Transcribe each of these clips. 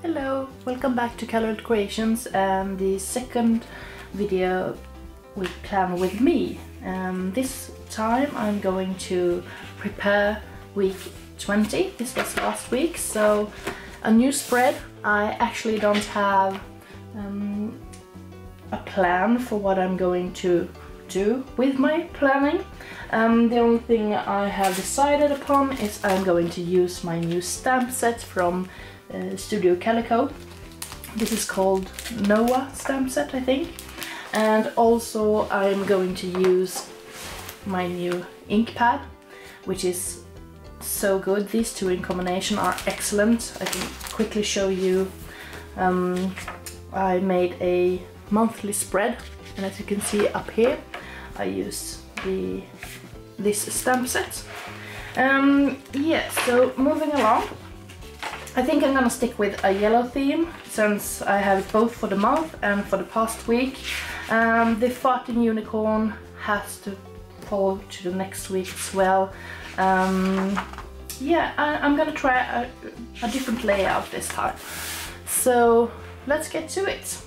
Hello, welcome back to Kallerhult Creations and the second video with Plan With Me. This time I'm going to prepare week 20. This was last week, so a new spread. I actually don't have a plan for what I'm going to do with my planning. The only thing I have decided upon is I'm going to use my new stamp set from Studio Kallerhult. This is called Noah stamp set, I think. And also I'm going to use my new ink pad, which is so good. These two in combination are excellent. I can quickly show you. I made a monthly spread, and as you can see up here, I use this stamp set. Yeah, so moving along, I think I'm gonna stick with a yellow theme, since I have it both for the month and for the past week. The farting unicorn has to fall to the next week as well. Yeah, I'm gonna try a different layout this time. So let's get to it.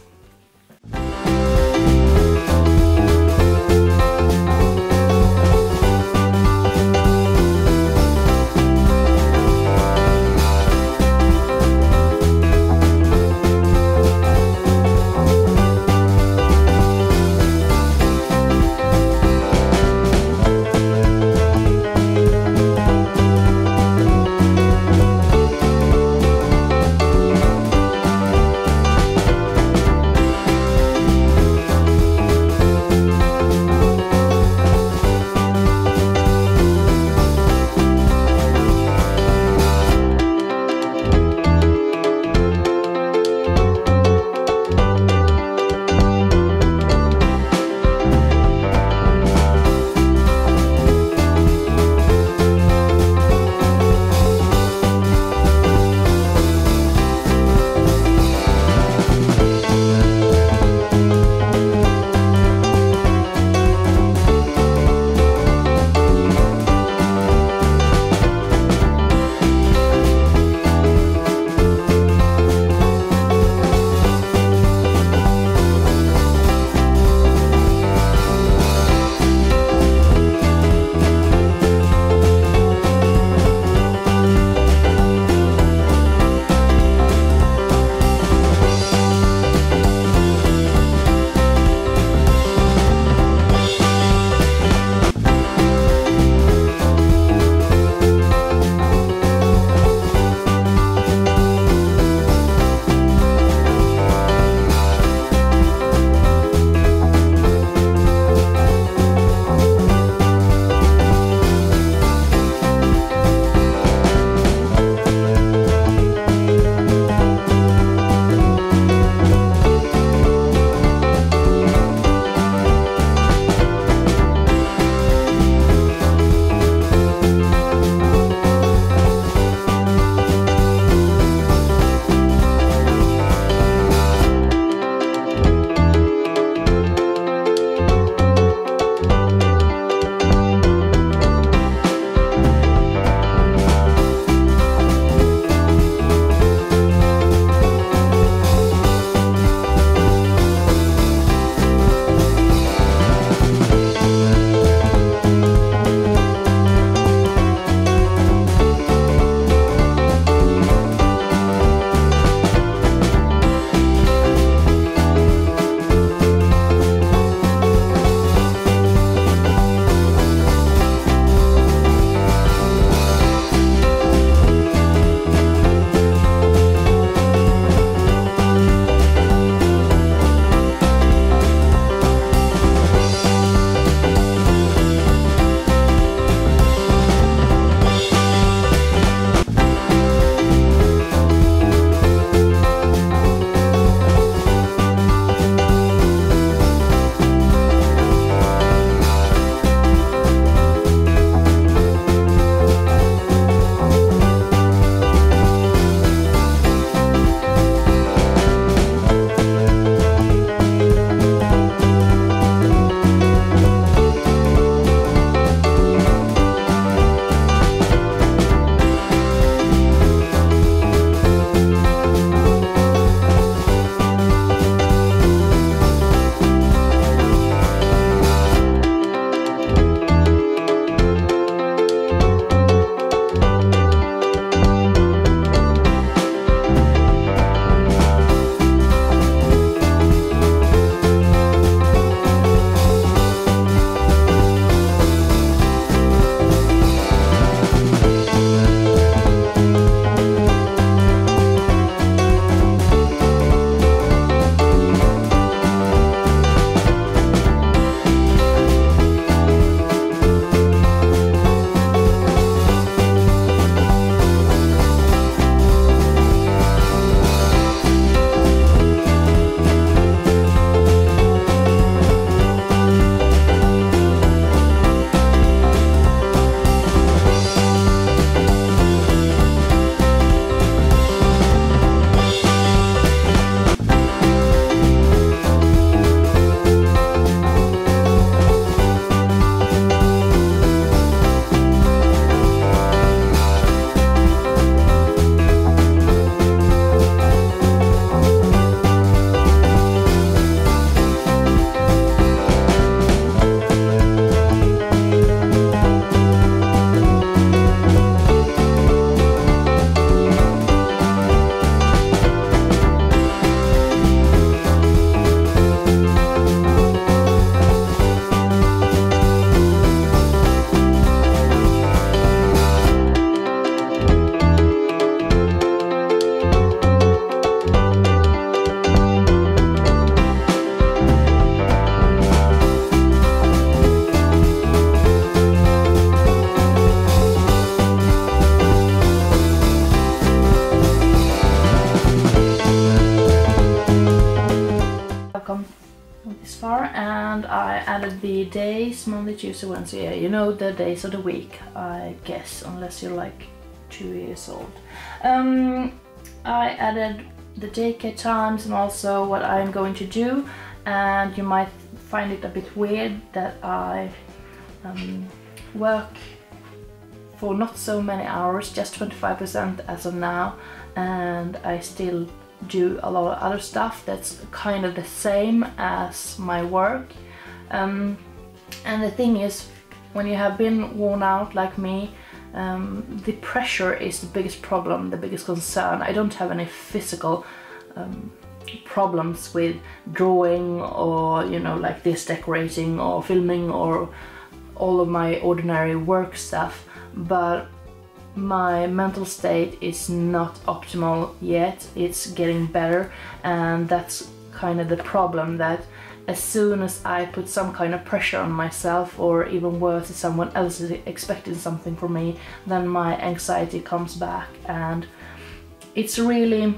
the days, Monday, Tuesday, Wednesday, yeah, you know the days of the week, I guess, unless you're like 2 years old. I added the daycare times and also what I'm going to do, and you might find it a bit weird that I work for not so many hours, just 25% as of now, and I still do a lot of other stuff that's kind of the same as my work. And the thing is, when you have been worn out like me, the pressure is the biggest problem, the biggest concern. I don't have any physical problems with drawing or, you know, like this, decorating or filming or all of my ordinary work stuff, but my mental state is not optimal yet. It's getting better, and that's kind of the problem, that as soon as I put some kind of pressure on myself, or even worse, if someone else is expecting something from me, then my anxiety comes back, and it's really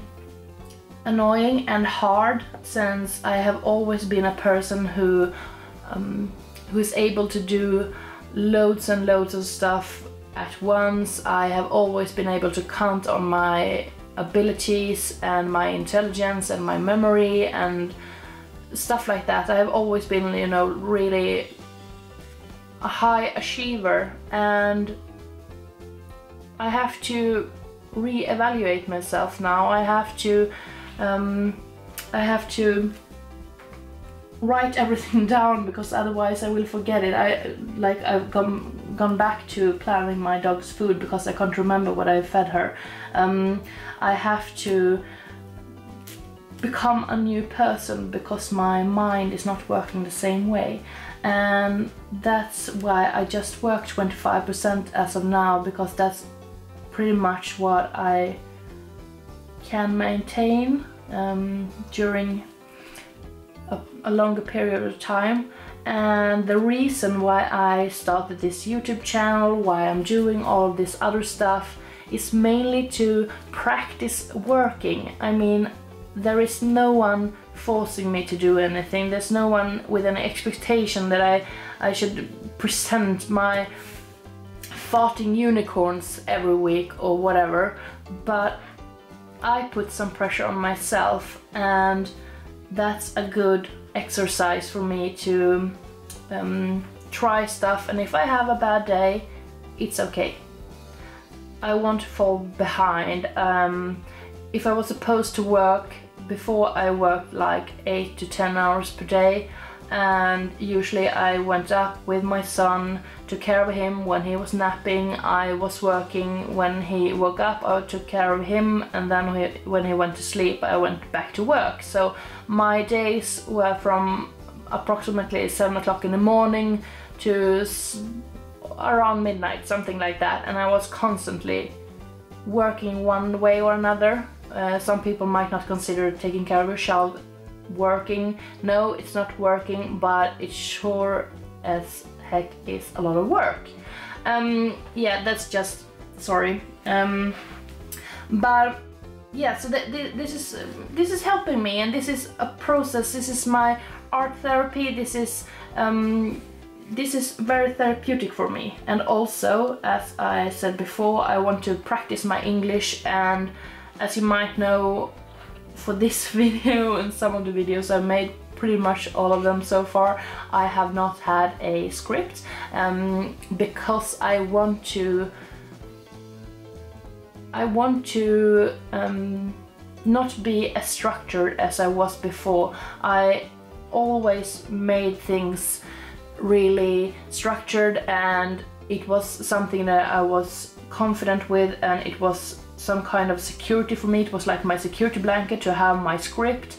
annoying and hard, since I have always been a person who is able to do loads and loads of stuff at once. I have always been able to count on my abilities and my intelligence and my memory and stuff like that. I have always been, you know, really a high achiever, and I have to re-evaluate myself now. I have to write everything down, because otherwise I will forget it. I've gone back to planning my dog's food because I can't remember what I fed her. I have to become a new person because my mind is not working the same way, and that's why I just work 25% as of now, because that's pretty much what I can maintain during a longer period of time. And the reason why I started this YouTube channel, why I'm doing all this other stuff, is mainly to practice working. I mean, there is no one forcing me to do anything. There's no one with an expectation that I should present my farting unicorns every week or whatever, but I put some pressure on myself, and that's a good exercise for me to try stuff. And if I have a bad day, it's okay. I won't fall behind. If I was supposed to work, before I worked like 8 to 10 hours per day, and usually I went up with my son, took care of him when he was napping. I was working when he woke up, I took care of him, and then when he went to sleep I went back to work. So my days were from approximately 7 o'clock in the morning to around midnight, something like that, and I was constantly working one way or another. Some people might not consider taking care of your child working. No, it's not working, but it sure as heck is a lot of work. Yeah, that's just, sorry. But yeah, so this is helping me, and this is a process. This is my art therapy. This is very therapeutic for me. And also, as I said before, I want to practice my English, and as you might know, for this video and some of the videos I've made, pretty much all of them so far, I have not had a script, because I want to not be as structured as I was before. I always made things really structured, and it was something that I was confident with, and it was some kind of security for me. It was like my security blanket to have my script.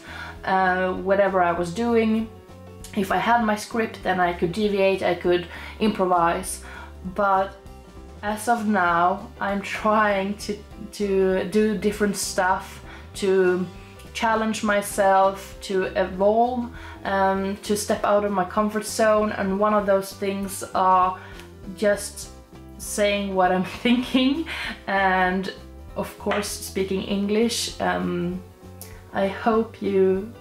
Whatever I was doing, if I had my script, then I could deviate, I could improvise. But as of now, I'm trying to do different stuff, to challenge myself, to evolve, to step out of my comfort zone, and one of those things are just saying what I'm thinking, and of course speaking English. I hope you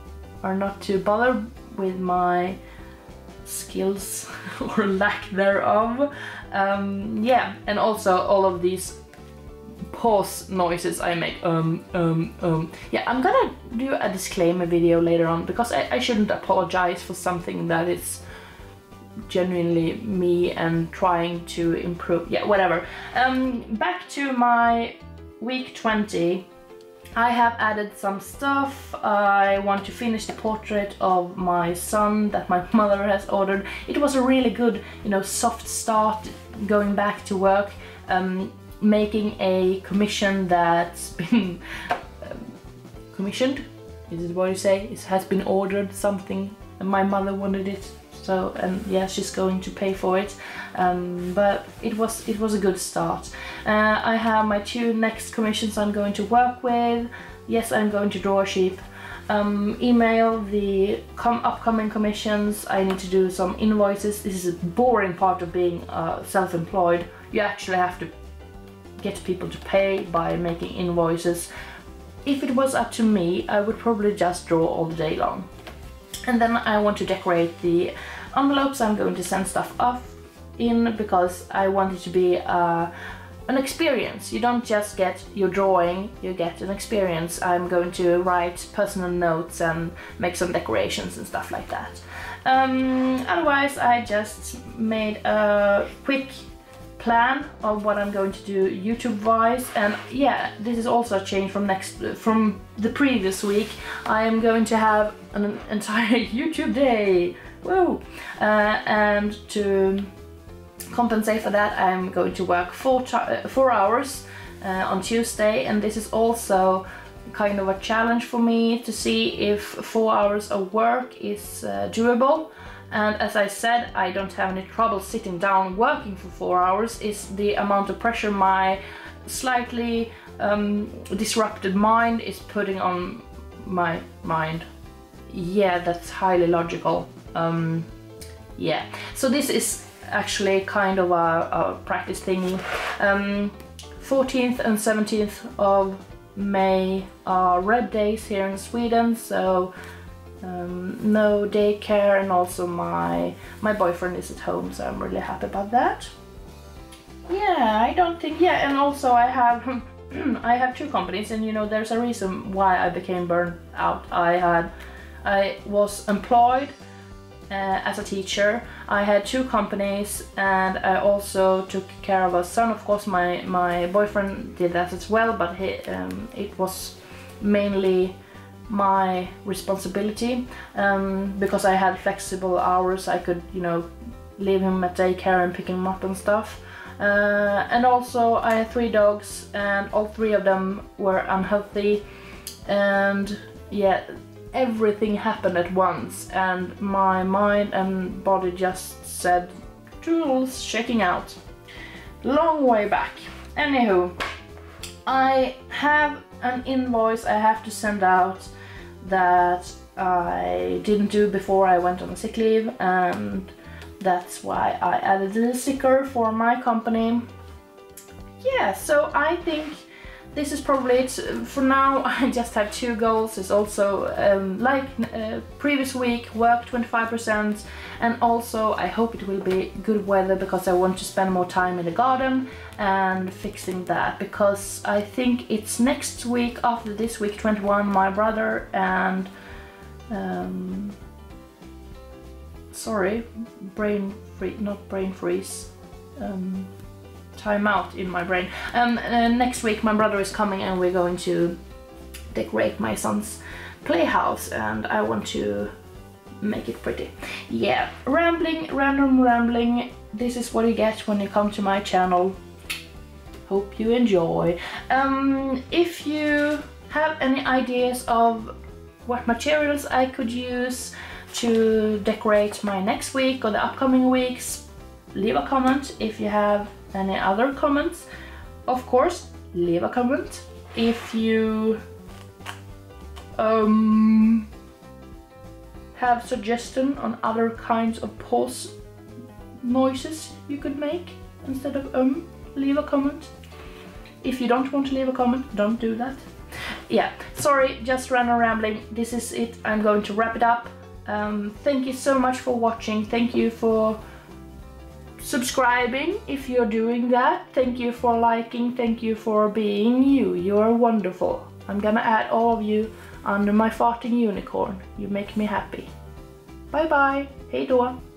are not too bothered with my skills or lack thereof. Yeah, and also all of these pause noises I make. Yeah, I'm gonna do a disclaimer video later on, because I shouldn't apologize for something that is genuinely me and trying to improve. Yeah, whatever. Back to my week 20. I have added some stuff. I want to finish the portrait of my son that my mother has ordered. It was a really good, you know, soft start going back to work, making a commission that's been commissioned. Is it what you say? It has been ordered something, and my mother wanted it. So, and yeah, she's going to pay for it, but it was a good start. I have my 2 next commissions I'm going to work with. Yes, I'm going to draw a sheep. Email the upcoming commissions. I need to do some invoices. This is a boring part of being self-employed. You actually have to get people to pay by making invoices. If it was up to me, I would probably just draw all day long. And then I want to decorate the envelopes I'm going to send stuff off in, because I want it to be an experience. You don't just get your drawing, you get an experience. I'm going to write personal notes and make some decorations and stuff like that. Otherwise, I just made a quick plan of what I'm going to do YouTube-wise, and yeah, this is also a change from the previous week. I am going to have an entire YouTube day. Woo! And to compensate for that, I'm going to work 4 hours on Tuesday, and this is also kind of a challenge for me to see if 4 hours of work is doable. And as I said, I don't have any trouble sitting down working for 4 hours. It's the amount of pressure my slightly disrupted mind is putting on my mind. Yeah, that's highly logical. Yeah, so this is actually kind of a practice thingy. 14th and 17th of May are red days here in Sweden, so no daycare, and also my boyfriend is at home, so I'm really happy about that. Yeah, I don't think, yeah, and also I have I have 2 companies, and you know, there's a reason why I became burnt out. I was employed as a teacher. I had 2 companies, and I also took care of a son. Of course, my boyfriend did that as well, but it was mainly my responsibility, because I had flexible hours. I could, you know, leave him at daycare and pick him up and stuff. And also I had 3 dogs, and all 3 of them were unhealthy, and yeah, everything happened at once, and my mind and body just said, "Jules, checking out." Long way back. Anywho, I have an invoice I have to send out that I didn't do before I went on sick leave, and that's why I added a little sticker for my company. Yeah, so I think this is probably it for now. I just have 2 goals. It's also like previous week, work 25%, and also I hope it will be good weather, because I want to spend more time in the garden and fixing that, because I think it's next week, after this week 21, my brother and sorry, not brain freeze, time out in my brain. Next week my brother is coming, and we're going to decorate my son's playhouse, and I want to make it pretty. Yeah, random rambling. This is what you get when you come to my channel. Hope you enjoy. If you have any ideas of what materials I could use to decorate my next week or the upcoming weeks, leave a comment. If you have any other comments, of course, leave a comment. If you have suggestion on other kinds of pause noises you could make instead of leave a comment. If you don't want to leave a comment, don't do that. Yeah, sorry, just random rambling. This is it. I'm going to wrap it up. Thank you so much for watching. Thank you for subscribing if you're doing that. Thank you for liking. Thank you for being you. You're wonderful. I'm gonna add all of you under my farting unicorn. You make me happy. Bye bye. Hej då.